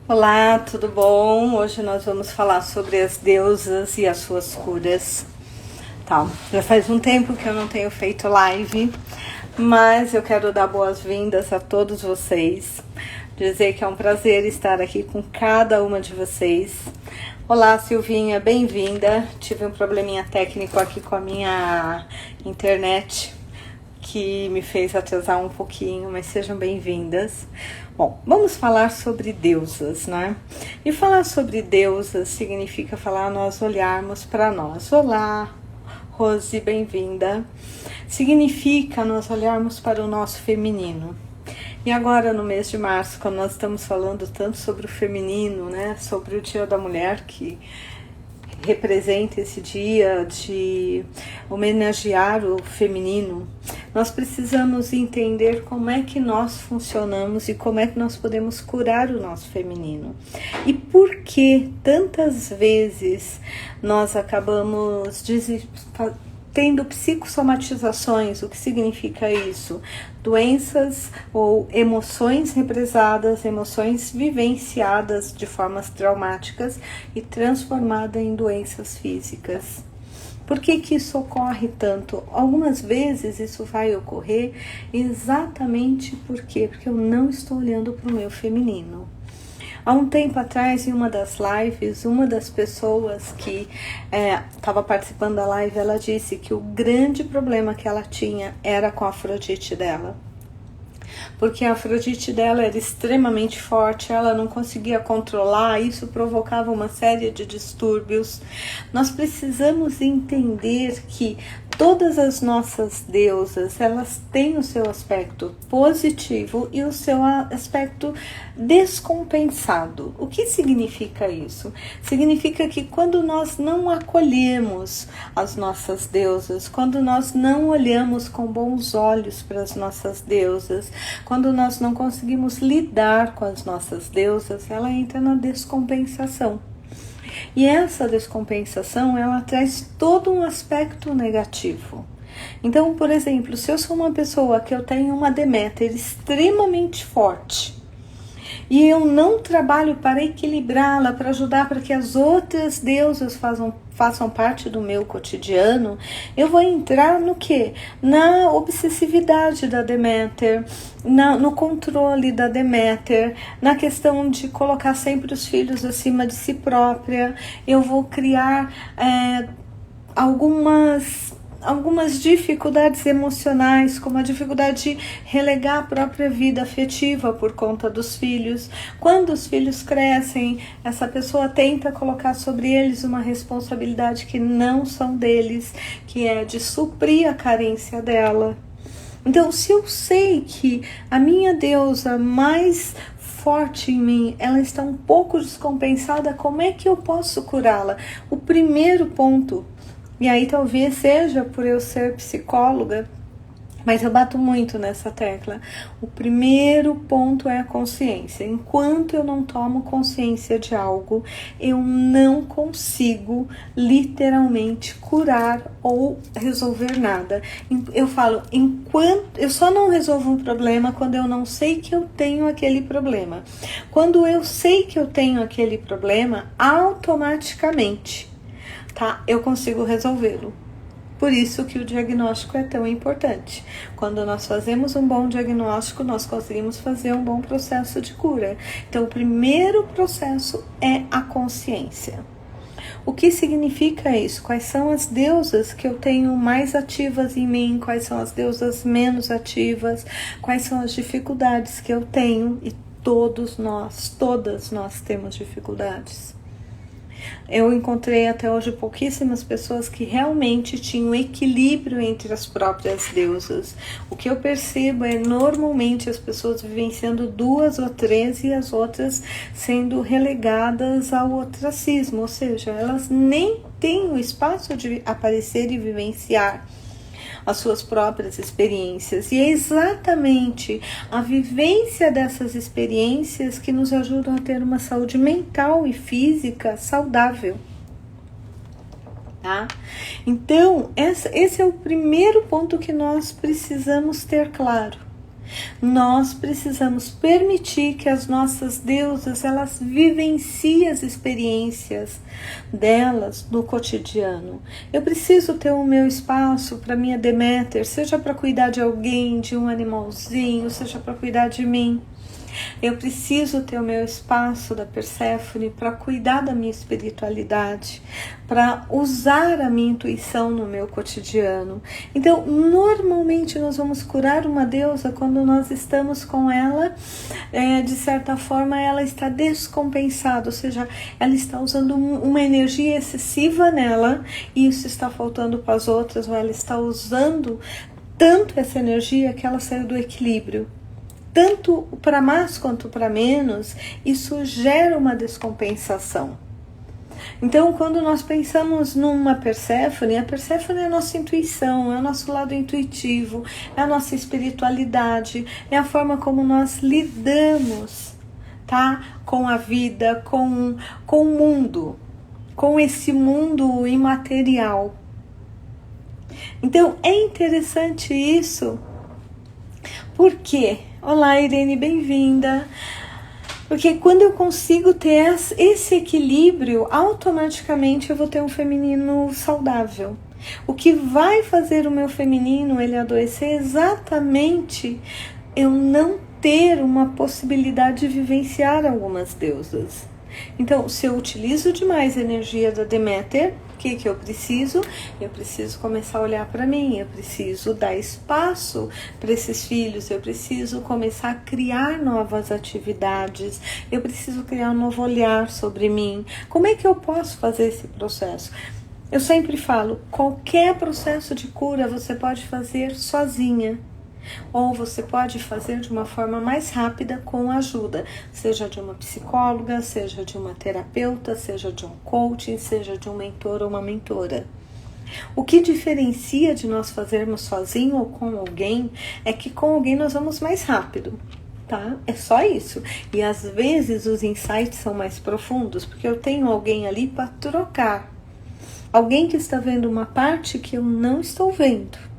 Olá, tudo bom? Hoje nós vamos falar sobre as deusas e as suas curas. Tá, já faz um tempo que eu não tenho feito live, mas eu quero dar boas-vindas a todos vocês. Dizer que é um prazer estar aqui com cada uma de vocês. Olá, Silvinha, bem-vinda. Tive um probleminha técnico aqui com a minha internet, que me fez atrasar um pouquinho, mas sejam bem-vindas. Bom, vamos falar sobre deusas, né? E falar sobre deusas significa nós olharmos para nós. Olá, Rose, bem-vinda. Significa nós olharmos para o nosso feminino. E agora, no mês de março, quando nós estamos falando tanto sobre o feminino, né? Sobre o Dia da Mulher, que representa esse dia de homenagear o feminino, nós precisamos entender como é que nós funcionamos e como é que nós podemos curar o nosso feminino. E por que tantas vezes nós acabamos tendo psicossomatizações. O que significa isso? Doenças ou emoções represadas, emoções vivenciadas de formas traumáticas e transformadas em doenças físicas. Por que isso ocorre tanto? Algumas vezes isso vai ocorrer exatamente porque eu não estou olhando para o meu feminino. Há um tempo atrás, em uma das lives, uma das pessoas que estava participando da live, ela disse que o grande problema que ela tinha era com a Afrodite dela. Porque a Afrodite dela era extremamente forte, ela não conseguia controlar, isso provocava uma série de distúrbios. Nós precisamos entender que todas as nossas deusas, elas têm o seu aspecto positivo e o seu aspecto descompensado. O que significa isso? Significa que quando nós não acolhemos as nossas deusas, quando nós não olhamos com bons olhos para as nossas deusas, quando nós não conseguimos lidar com as nossas deusas, ela entra na descompensação. E essa descompensação, ela traz todo um aspecto negativo. Então, por exemplo, se eu sou uma pessoa que eu tenho uma Deméter extremamente forte e eu não trabalho para equilibrá-la, para ajudar para que as outras deusas façam parte do meu cotidiano, eu vou entrar no quê? Na obsessividade da Deméter, no controle da Deméter, na questão de colocar sempre os filhos acima de si própria. Eu vou criar algumas dificuldades emocionais, como a dificuldade de relegar a própria vida afetiva por conta dos filhos. Quando os filhos crescem, essa pessoa tenta colocar sobre eles uma responsabilidade que não são deles, que é de suprir a carência dela. Então, se eu sei que a minha deusa mais forte em mim, ela está um pouco descompensada, como é que eu posso curá-la? O primeiro ponto, e aí talvez seja por eu ser psicóloga, mas eu bato muito nessa tecla. O primeiro ponto é a consciência. Enquanto eu não tomo consciência de algo, eu não consigo literalmente curar ou resolver nada. Eu falo, eu só não resolvo um problema quando eu não sei que eu tenho aquele problema. Quando eu sei que eu tenho aquele problema, automaticamente, eu consigo resolvê-lo. Por isso que o diagnóstico é tão importante. Quando nós fazemos um bom diagnóstico, nós conseguimos fazer um bom processo de cura. Então, o primeiro processo é a consciência. O que significa isso? Quais são as deusas que eu tenho mais ativas em mim? Quais são as deusas menos ativas? Quais são as dificuldades que eu tenho? E todas nós temos dificuldades. Eu encontrei até hoje pouquíssimas pessoas que realmente tinham equilíbrio entre as próprias deusas. O que eu percebo é normalmente as pessoas vivenciando 2 ou 3 e as outras sendo relegadas ao ostracismo, ou seja, elas nem têm o espaço de aparecer e vivenciar as suas próprias experiências. E é exatamente a vivência dessas experiências que nos ajudam a ter uma saúde mental e física saudável. Tá? Então, esse é o primeiro ponto que nós precisamos ter claro. Nós precisamos permitir que as nossas deusas, elas vivenciem as experiências delas no cotidiano. Eu preciso ter o meu espaço para minha Deméter, seja para cuidar de alguém, de um animalzinho, seja para cuidar de mim. Eu preciso ter o meu espaço da Perséfone para cuidar da minha espiritualidade, para usar a minha intuição no meu cotidiano. Então, normalmente nós vamos curar uma deusa quando nós estamos com ela, de certa forma ela está descompensada, ou seja, ela está usando uma energia excessiva nela e isso está faltando para as outras, ou ela está usando tanto essa energia que ela saiu do equilíbrio. Tanto para mais quanto para menos, isso gera uma descompensação. Então, quando nós pensamos numa Perséfone, a Perséfone é a nossa intuição, é o nosso lado intuitivo, é a nossa espiritualidade, é a forma como nós lidamos, tá? Com a vida, com o mundo, com esse mundo imaterial. Então, é interessante isso. Por quê? Olá, Irene, bem-vinda. Porque quando eu consigo ter esse equilíbrio, automaticamente eu vou ter um feminino saudável. O que vai fazer o meu feminino ele adoecer é exatamente eu não ter uma possibilidade de vivenciar algumas deusas. Então, se eu utilizo demais a energia da Deméter, o que eu preciso? Eu preciso começar a olhar para mim, eu preciso dar espaço para esses filhos, eu preciso começar a criar novas atividades, eu preciso criar um novo olhar sobre mim. Como é que eu posso fazer esse processo? Eu sempre falo, qualquer processo de cura você pode fazer sozinha. Ou você pode fazer de uma forma mais rápida com ajuda, seja de uma psicóloga, seja de uma terapeuta, seja de um coaching, seja de um mentor ou uma mentora. O que diferencia de nós fazermos sozinho ou com alguém é que com alguém nós vamos mais rápido, tá? É só isso. E às vezes os insights são mais profundos, porque eu tenho alguém ali para trocar. Alguém que está vendo uma parte que eu não estou vendo.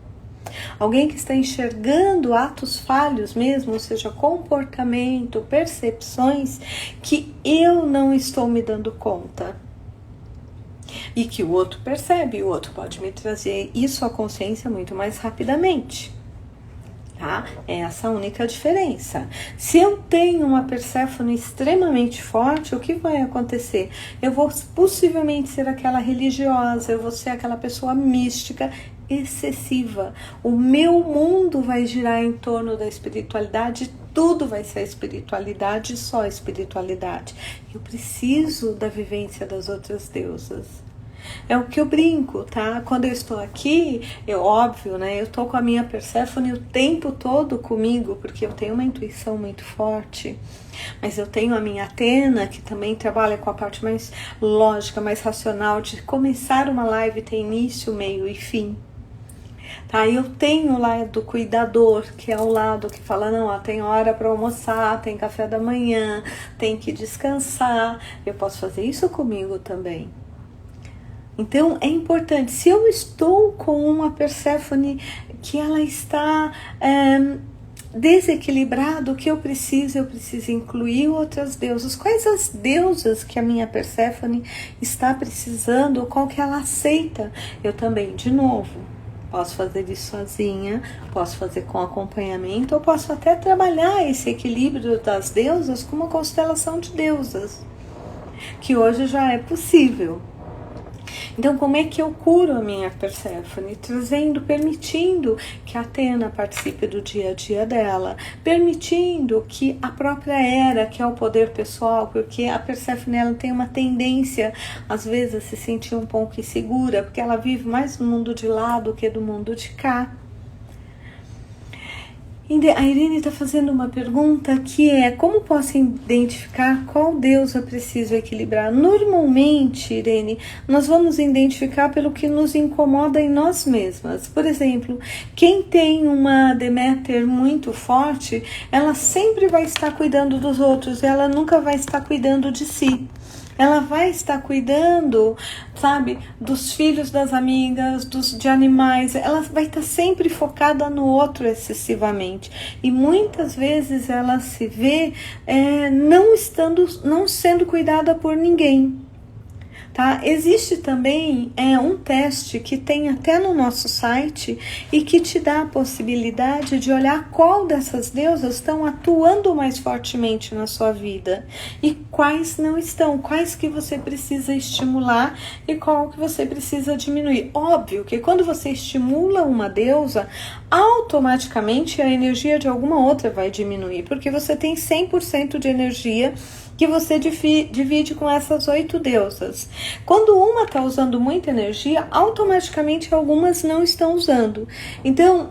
Alguém que está enxergando atos falhos mesmo, ou seja, comportamento, percepções que eu não estou me dando conta. E que o outro percebe, o outro pode me trazer isso à consciência muito mais rapidamente. Tá? É essa a única diferença. Se eu tenho uma Perséfone extremamente forte, o que vai acontecer? Eu vou possivelmente ser aquela religiosa, eu vou ser aquela pessoa mística, excessiva. O meu mundo vai girar em torno da espiritualidade, tudo vai ser a espiritualidade, só a espiritualidade. Eu preciso da vivência das outras deusas. É o que eu brinco, tá? Quando eu estou aqui, óbvio, né? Eu tô com a minha Perséfone o tempo todo comigo, porque eu tenho uma intuição muito forte. Mas eu tenho a minha Atena, que também trabalha com a parte mais lógica, mais racional, de começar uma live, ter início, meio e fim. Tá, eu tenho o lado do cuidador, que é o lado que fala, não, tem hora para almoçar, tem café da manhã, tem que descansar. Eu posso fazer isso comigo também. Então, é importante, se eu estou com uma Perséfone que ela está desequilibrada, o que eu preciso incluir outras deusas. Quais as deusas que a minha Perséfone está precisando, qual que ela aceita? Eu também, de novo, posso fazer isso sozinha, posso fazer com acompanhamento, ou posso até trabalhar esse equilíbrio das deusas com uma constelação de deusas, que hoje já é possível. Então, como é que eu curo a minha Perséfone? Permitindo que a Atena participe do dia a dia dela, permitindo que a própria Hera, que é o poder pessoal, porque a Perséfone ela tem uma tendência, às vezes, a se sentir um pouco insegura, porque ela vive mais no mundo de lá do que do mundo de cá. A Irene está fazendo uma pergunta que é: como posso identificar qual deusa eu preciso equilibrar. Normalmente, Irene, nós vamos identificar pelo que nos incomoda em nós mesmas. Por exemplo, quem tem uma Deméter muito forte, ela sempre vai estar cuidando dos outros, ela nunca vai estar cuidando de si. Ela vai estar cuidando, sabe, dos filhos das amigas, de animais. Ela vai estar sempre focada no outro excessivamente. E muitas vezes ela se vê não sendo cuidada por ninguém. Tá? Existe também um teste que tem até no nosso site e que te dá a possibilidade de olhar qual dessas deusas estão atuando mais fortemente na sua vida e quais não estão, quais que você precisa estimular e qual que você precisa diminuir. Óbvio que quando você estimula uma deusa, automaticamente a energia de alguma outra vai diminuir, porque você tem 100% de energia que você divide com essas 8 deusas. Quando uma está usando muita energia, automaticamente algumas não estão usando. Então,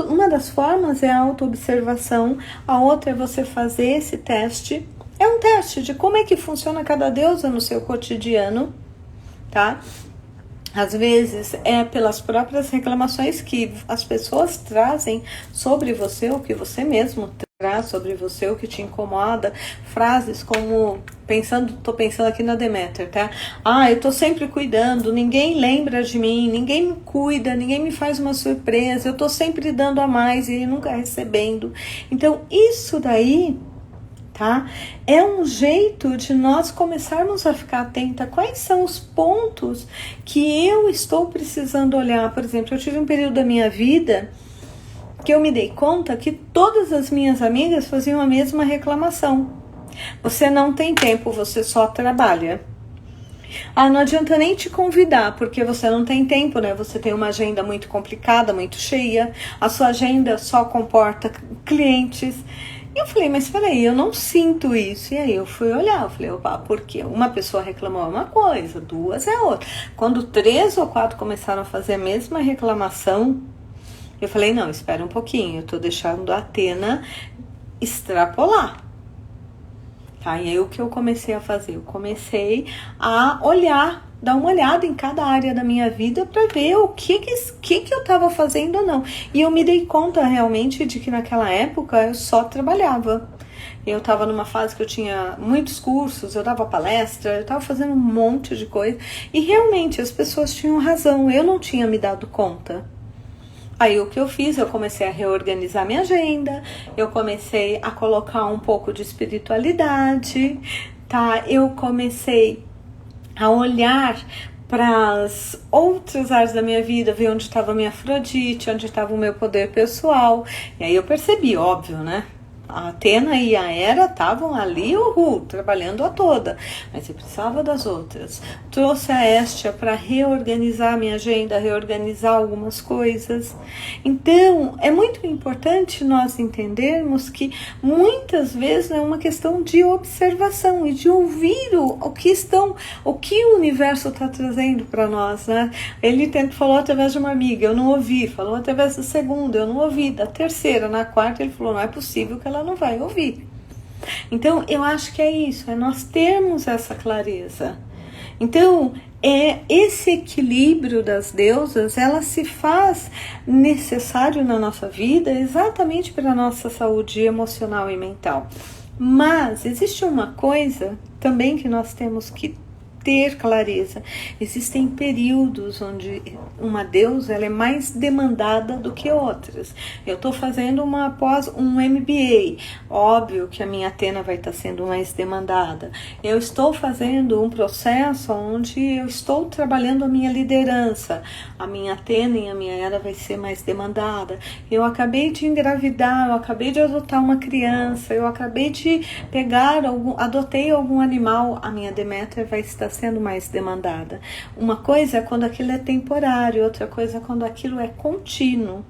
uma das formas é a autoobservação, a outra é você fazer esse teste. É um teste de como é que funciona cada deusa no seu cotidiano, tá? Às vezes é pelas próprias reclamações que as pessoas trazem sobre você, ou que você mesmo traz sobre você, o que te incomoda. Frases como, tô pensando aqui na Deméter, tá? Eu tô sempre cuidando, ninguém lembra de mim, ninguém me cuida, ninguém me faz uma surpresa, eu tô sempre dando a mais e nunca recebendo. Então, isso daí, tá? É um jeito de nós começarmos a ficar atenta. Quais são os pontos que eu estou precisando olhar? Por exemplo, eu tive um período da minha vida que eu me dei conta que todas as minhas amigas faziam a mesma reclamação. Você não tem tempo, você só trabalha. Não adianta nem te convidar, porque você não tem tempo, né? Você tem uma agenda muito complicada, muito cheia. A sua agenda só comporta clientes. E eu falei, mas peraí, eu não sinto isso. E aí eu fui olhar, eu falei, opa, porque uma pessoa reclamou uma coisa, 2 é outra. Quando 3 ou 4 começaram a fazer a mesma reclamação, eu falei, não, espera um pouquinho, eu tô deixando a Atena extrapolar. Tá? E aí o que eu comecei a fazer? Eu comecei a olhar, dar uma olhada em cada área da minha vida para ver o que eu estava fazendo ou não. E eu me dei conta realmente de que naquela época eu só trabalhava. Eu estava numa fase que eu tinha muitos cursos, eu dava palestra, eu estava fazendo um monte de coisa. E realmente as pessoas tinham razão, eu não tinha me dado conta. Aí o que eu fiz? Eu comecei a reorganizar minha agenda, eu comecei a colocar um pouco de espiritualidade, tá? Eu comecei a olhar para as outras áreas da minha vida, ver onde estava a minha Afrodite, onde estava o meu poder pessoal. E aí eu percebi, óbvio, né? A Atena e a Hera estavam ali, trabalhando a toda, mas eu precisava das outras. Trouxe a Hestia para reorganizar minha agenda, reorganizar algumas coisas. Então, é muito importante nós entendermos que muitas vezes é uma questão de observação e de ouvir o que o universo está trazendo para nós, né? Ele falou através de uma amiga, eu não ouvi, falou através da segunda, eu não ouvi, da terceira, na quarta ele falou, não é possível que ela não vai ouvir. Então, eu acho que é isso, é nós termos essa clareza. Então, esse equilíbrio das deusas, ela se faz necessário na nossa vida exatamente para a nossa saúde emocional e mental. Mas existe uma coisa também que nós temos que ter clareza. Existem períodos onde uma deusa ela é mais demandada do que outras. Eu estou fazendo um MBA. Óbvio que a minha Atena vai estar sendo mais demandada. Eu estou fazendo um processo onde eu estou trabalhando a minha liderança. A minha Atena e a minha Hera vai ser mais demandada. Eu acabei de engravidar, eu acabei de adotar uma criança, eu acabei de adotei algum animal. A minha Deméter vai estar sendo mais demandada. Uma coisa é quando aquilo é temporário, outra coisa é quando aquilo é contínuo.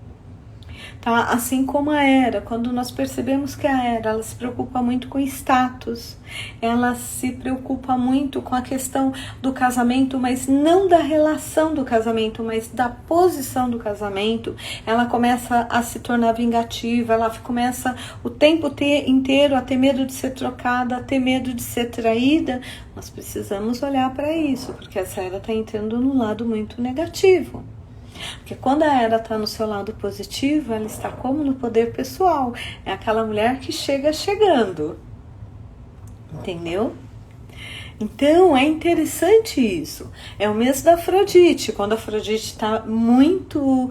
tá? Assim como a Hera, quando nós percebemos que a Hera, ela se preocupa muito com status, ela se preocupa muito com a questão do casamento, mas não da relação do casamento, mas da posição do casamento, ela começa a se tornar vingativa, ela começa o tempo inteiro a ter medo de ser trocada, a ter medo de ser traída. Nós precisamos olhar para isso, porque essa Hera está entrando no lado muito negativo. Porque quando a Hera está no seu lado positivo, ela está como no poder pessoal. É aquela mulher que chega chegando. Entendeu? Então é interessante isso. É o mesmo da Afrodite. Quando a Afrodite está muito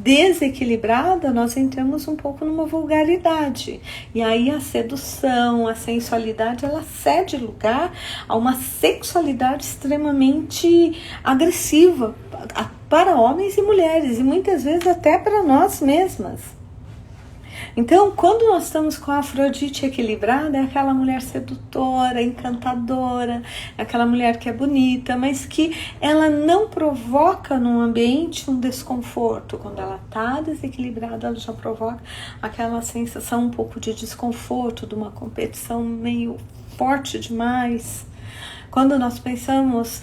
desequilibrada, nós entramos um pouco numa vulgaridade. E aí a sedução, a sensualidade, ela cede lugar a uma sexualidade extremamente agressiva para homens e mulheres, e muitas vezes até para nós mesmas. Então, quando nós estamos com a Afrodite equilibrada, é aquela mulher sedutora, encantadora, é aquela mulher que é bonita, mas que ela não provoca no ambiente um desconforto. Quando ela está desequilibrada, ela já provoca aquela sensação um pouco de desconforto, de uma competição meio forte demais. Quando nós pensamos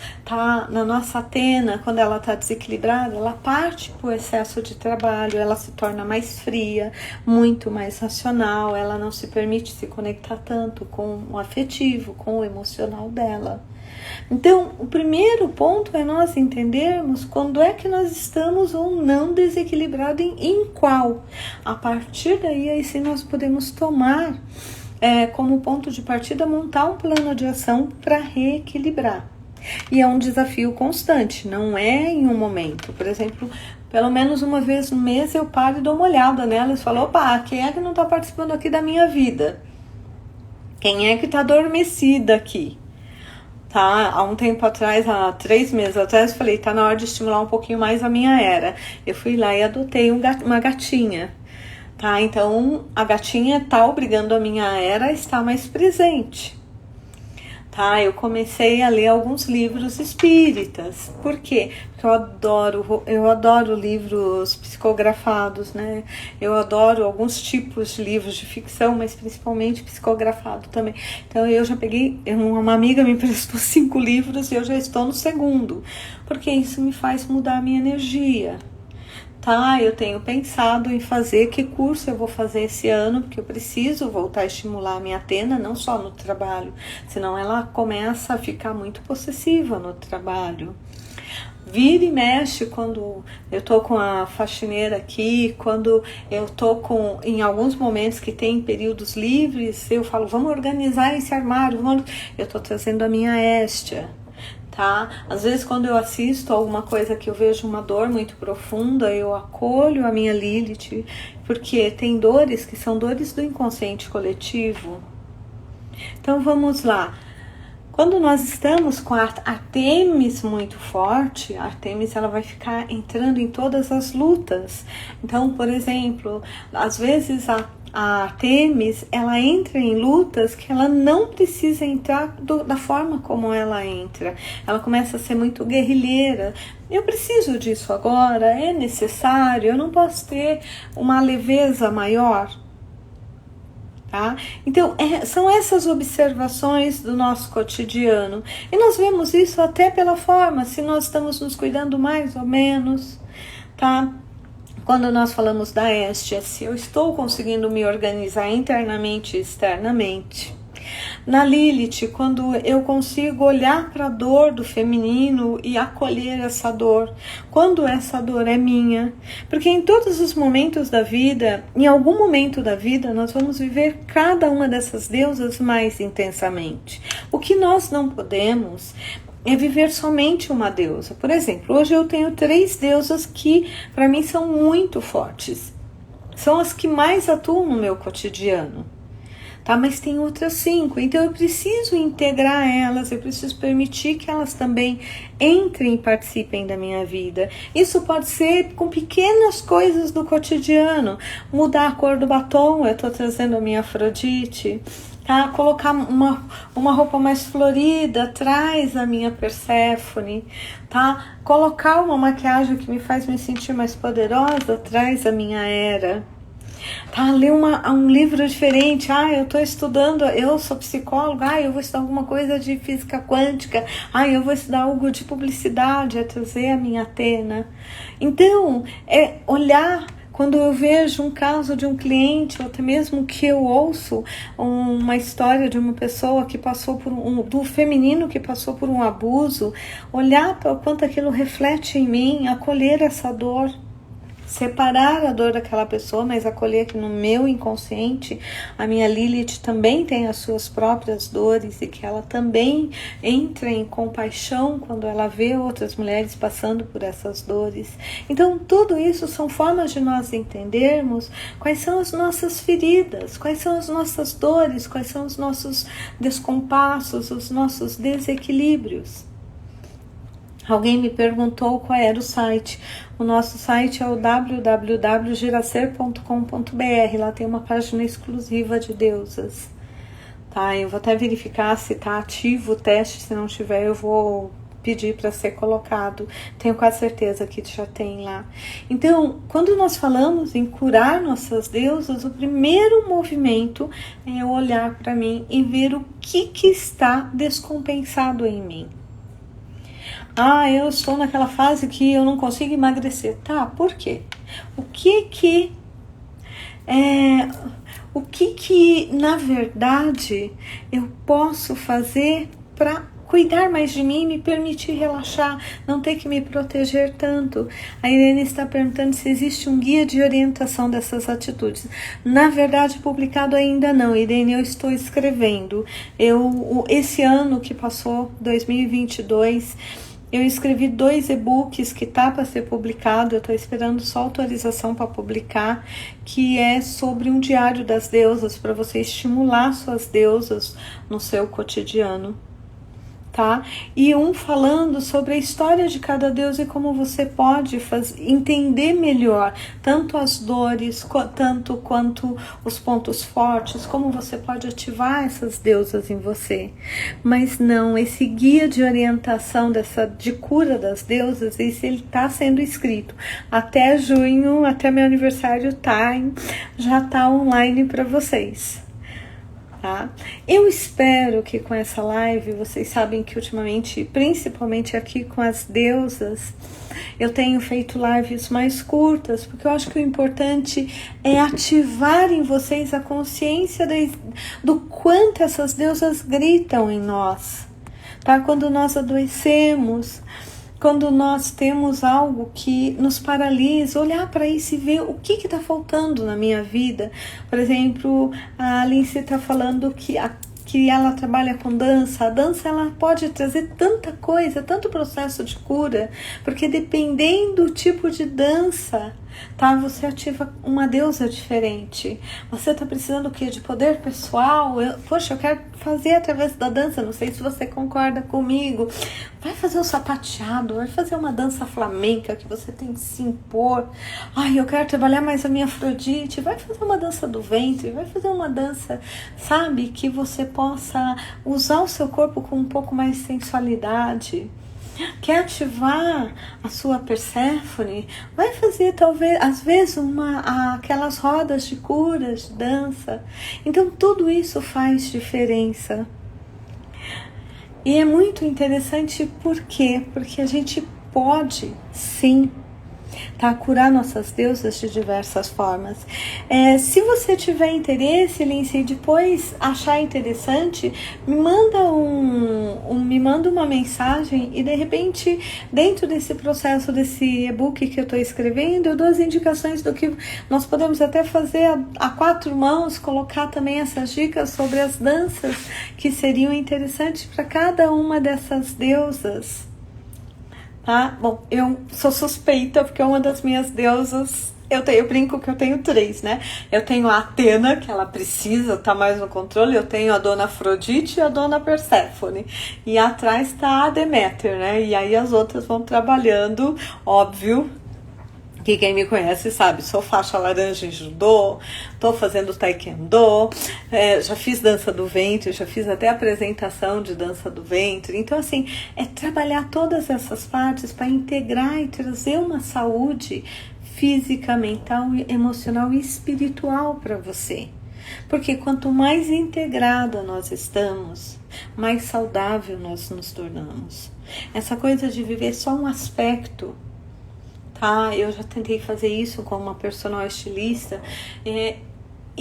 na nossa Atena, quando ela está desequilibrada, ela parte para o excesso de trabalho, ela se torna mais fria, muito mais racional, ela não se permite se conectar tanto com o afetivo, com o emocional dela. Então, o primeiro ponto é nós entendermos quando é que nós estamos ou não desequilibrados em qual. A partir daí, aí sim nós podemos tomar como ponto de partida, montar um plano de ação para reequilibrar. E é um desafio constante, não é em um momento. Por exemplo, pelo menos uma vez no mês eu paro e dou uma olhada nela e falo, opa, quem é que não está participando aqui da minha vida? Quem é que está adormecida aqui? Tá? Há um tempo atrás, há 3 meses atrás, eu falei, tá na hora de estimular um pouquinho mais a minha Hera. Eu fui lá e adotei uma gatinha. Tá, então a gatinha tá obrigando a minha Hera a estar mais presente. Tá, eu comecei a ler alguns livros espíritas. Por quê? Porque eu adoro livros psicografados, né? Eu adoro alguns tipos de livros de ficção, mas principalmente psicografado também. Então eu já peguei, uma amiga me emprestou 5 livros e eu já estou no segundo, porque isso me faz mudar a minha energia. Tá, eu tenho pensado em fazer que curso eu vou fazer esse ano, porque eu preciso voltar a estimular a minha Atena, não só no trabalho, senão ela começa a ficar muito possessiva no trabalho. Vira e mexe quando eu tô com a faxineira aqui, quando eu tô em alguns momentos que tem períodos livres, eu falo, vamos organizar esse armário, eu tô trazendo a minha Hestia. Tá? Às vezes quando eu assisto alguma coisa que eu vejo uma dor muito profunda, eu acolho a minha Lilith, porque tem dores que são dores do inconsciente coletivo. Então vamos lá. Quando nós estamos com a Artemis muito forte, a Artemis ela vai ficar entrando em todas as lutas. Então, por exemplo, às vezes a Artemis, ela entra em lutas que ela não precisa entrar da forma como ela entra. Ela começa a ser muito guerrilheira. Eu preciso disso agora, é necessário, eu não posso ter uma leveza maior. Tá? Então, são essas observações do nosso cotidiano. E nós vemos isso até pela forma, se nós estamos nos cuidando mais ou menos, tá? Quando nós falamos da Hestia, se eu estou conseguindo me organizar internamente e externamente. Na Lilith, quando eu consigo olhar para a dor do feminino e acolher essa dor, quando essa dor é minha. Porque em todos os momentos da vida, em algum momento da vida, nós vamos viver cada uma dessas deusas mais intensamente. O que nós não podemos é viver somente uma deusa. Por exemplo, hoje eu tenho 3 deusas que para mim são muito fortes. São as que mais atuam no meu cotidiano. Tá? Mas tem outras 5, então eu preciso integrar elas, eu preciso permitir que elas também entrem e participem da minha vida. Isso pode ser com pequenas coisas do cotidiano, mudar a cor do batom, eu estou trazendo a minha Afrodite, tá? Colocar uma roupa mais florida traz a minha Perséfone, tá? Colocar uma maquiagem que me faz me sentir mais poderosa traz a minha Hera. Tá, ler um livro diferente. Eu tô estudando, eu sou psicóloga, eu vou estudar alguma coisa de física quântica, eu vou estudar algo de publicidade, é trazer a minha Atena. Então, é olhar. Quando eu vejo um caso de um cliente, ou até mesmo que eu ouço uma história de uma pessoa que passou do feminino que passou por um abuso, olhar para o quanto aquilo reflete em mim, acolher essa dor, separar a dor daquela pessoa, mas acolher que no meu inconsciente a minha Lilith também tem as suas próprias dores e que ela também entra em compaixão quando ela vê outras mulheres passando por essas dores. Então tudo isso são formas de nós entendermos quais são as nossas feridas, quais são as nossas dores, quais são os nossos descompassos, os nossos desequilíbrios. Alguém me perguntou qual era o site. O nosso site é o www.giracer.com.br. Lá tem uma página exclusiva de deusas. Tá? Eu vou até verificar se está ativo o teste. Se não tiver, eu vou pedir para ser colocado. Tenho quase certeza que já tem lá. Então, quando nós falamos em curar nossas deusas, o primeiro movimento é eu olhar para mim e ver o que está descompensado em mim. Eu estou naquela fase que eu não consigo emagrecer. Tá, por quê? O que na verdade eu posso fazer para cuidar mais de mim, me permitir relaxar, não ter que me proteger tanto? A Irene está perguntando se existe um guia de orientação dessas atitudes. Na verdade, publicado ainda não, Irene, eu estou escrevendo. Esse ano que passou, 2022, eu escrevi 2 e-books que tá para ser publicado, eu estou esperando só autorização para publicar, que é sobre um diário das deusas, para você estimular suas deusas no seu cotidiano. Tá? E falando sobre a história de cada deus e como você pode entender melhor tanto as dores, tanto quanto os pontos fortes, como você pode ativar essas deusas em você. Mas não, esse guia de orientação de cura das deusas, esse ele está sendo escrito. Até junho, até meu aniversário já está online para vocês. Tá? Eu espero que com essa live, vocês sabem que ultimamente, principalmente aqui com as deusas, eu tenho feito lives mais curtas, porque eu acho que o importante é ativar em vocês a consciência do quanto essas deusas gritam em nós. Tá? Quando nós adoecemos, quando nós temos algo que nos paralisa, olhar para isso e ver o que está faltando na minha vida. Por exemplo, a Alice está falando que ela trabalha com dança. A dança ela pode trazer tanta coisa, tanto processo de cura, porque dependendo do tipo de dança, tá? Você ativa uma deusa diferente. Você tá precisando o quê? De poder pessoal? Eu quero fazer através da dança. Não sei se você concorda comigo. Vai fazer um sapateado, vai fazer uma dança flamenca que você tem que se impor. Eu quero trabalhar mais a minha Afrodite. Vai fazer uma dança do ventre, vai fazer uma dança, sabe? Que você possa usar o seu corpo com um pouco mais de sensualidade. Quer ativar a sua Perséfone? Vai fazer talvez, às vezes, aquelas rodas de curas, de dança. Então tudo isso faz diferença. E é muito interessante, por quê? Porque a gente pode, sim, curar nossas deusas de diversas formas. Se você tiver interesse, Lindsay, depois achar interessante, me manda uma mensagem e de repente, dentro desse processo, desse e-book que eu estou escrevendo, eu dou as indicações do que nós podemos até fazer a 4 mãos, colocar também essas dicas sobre as danças que seriam interessantes para cada uma dessas deusas. Tá? Bom, eu sou suspeita porque uma das minhas deusas, eu brinco que eu tenho 3, né? Eu tenho a Atena, que ela precisa estar mais no controle, eu tenho a dona Afrodite e a dona Perséfone, e atrás está a Deméter, né? E aí as outras vão trabalhando, óbvio, que quem me conhece sabe, sou faixa laranja em judô, tô fazendo taekwondo, já fiz dança do ventre, já fiz até apresentação de dança do ventre. Então, assim, é trabalhar todas essas partes para integrar e trazer uma saúde física, mental, emocional e espiritual para você. Porque quanto mais integrada nós estamos, mais saudável nós nos tornamos. Essa coisa de viver só um aspecto, tá? Eu já tentei fazer isso com uma personal estilista,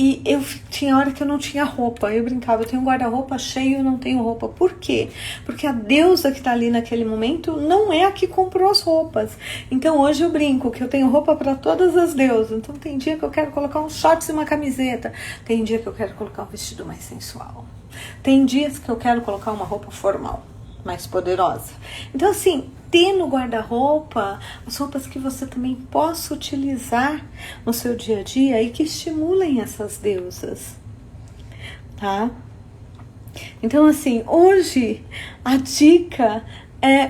e eu tinha hora que eu não tinha roupa. Eu brincava, eu tenho um guarda-roupa cheio e eu não tenho roupa. Por quê? Porque a deusa que tá ali naquele momento não é a que comprou as roupas. Então hoje eu brinco que eu tenho roupa para todas as deusas. Então tem dia que eu quero colocar uns shorts e uma camiseta. Tem dia que eu quero colocar um vestido mais sensual. Tem dias que eu quero colocar uma roupa formal, mais poderosa. Então, assim, ter no guarda-roupa as roupas que você também possa utilizar no seu dia a dia e que estimulem essas deusas, tá? Então, assim, hoje a dica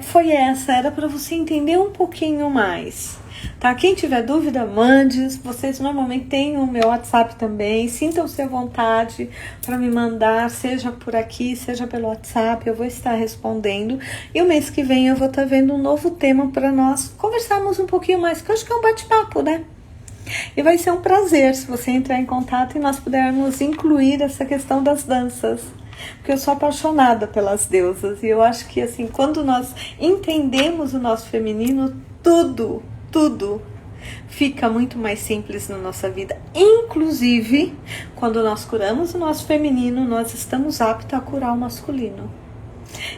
foi essa, era para você entender um pouquinho mais, tá? Quem tiver dúvida, mande. Vocês normalmente têm o meu WhatsApp também. Sintam-se à vontade para me mandar, seja por aqui, seja pelo WhatsApp. Eu vou estar respondendo. E o mês que vem eu vou estar vendo um novo tema para nós conversarmos um pouquinho mais, que eu acho que é um bate-papo, né? E vai ser um prazer se você entrar em contato e nós pudermos incluir essa questão das danças. Porque eu sou apaixonada pelas deusas. E eu acho que, assim, quando nós entendemos o nosso feminino, tudo fica muito mais simples na nossa vida. Inclusive, quando nós curamos o nosso feminino, nós estamos aptos a curar o masculino.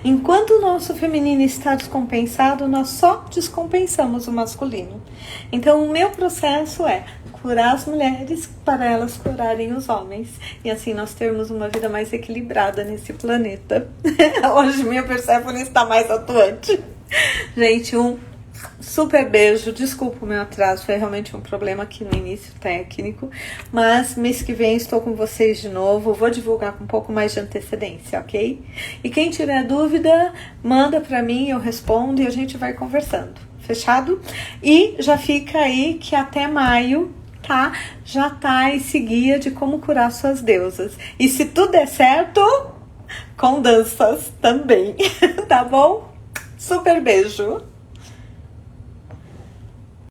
Enquanto o nosso feminino está descompensado, nós só descompensamos o masculino. Então, o meu processo é curar as mulheres para elas curarem os homens. E assim nós termos uma vida mais equilibrada nesse planeta. Hoje minha Perséfone está mais atuante. Gente, um super beijo, desculpa o meu atraso, foi realmente um problema aqui no início técnico, mas mês que vem estou com vocês de novo, vou divulgar com um pouco mais de antecedência, ok? E quem tiver dúvida, manda pra mim, eu respondo e a gente vai conversando, fechado? E já fica aí que até maio, tá? Já tá esse guia de como curar suas deusas, e se tudo der certo, com danças também, tá bom? Super beijo!